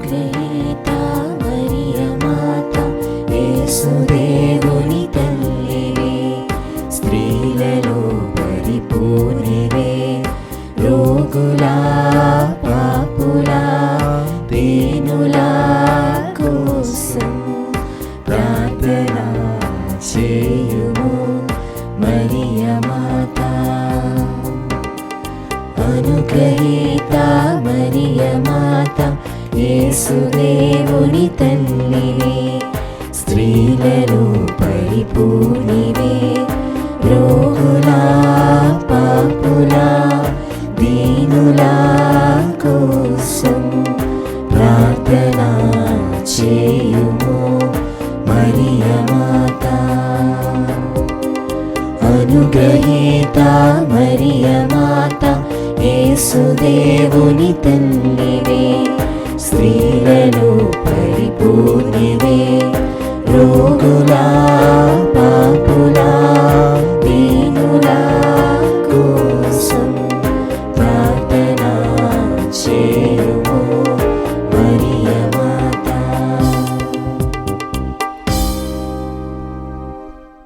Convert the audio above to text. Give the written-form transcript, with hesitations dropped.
అనుగ్రహీత మరియ మాత యేసుదేవుని తల్లివే, స్త్రీలలో పరిపూర్ణివే, రోగుల పాపుల దీనుల కోసం ప్రార్థన చేయుము మరియ మాత. అనుగ్రహీత మరియ మాత యేసుదేవుని తల్లివే, స్త్రీలలో పరిపూర్ణివే, రోగుల పాపుల దీనుల కోసం ప్రార్థన చేయుము మరియ మాత. అనుగ్రహీత మరియ మాత యేసుదేవుని తల్లివే, స్త్రీలలో పరిపూర్ణివే, రోగుల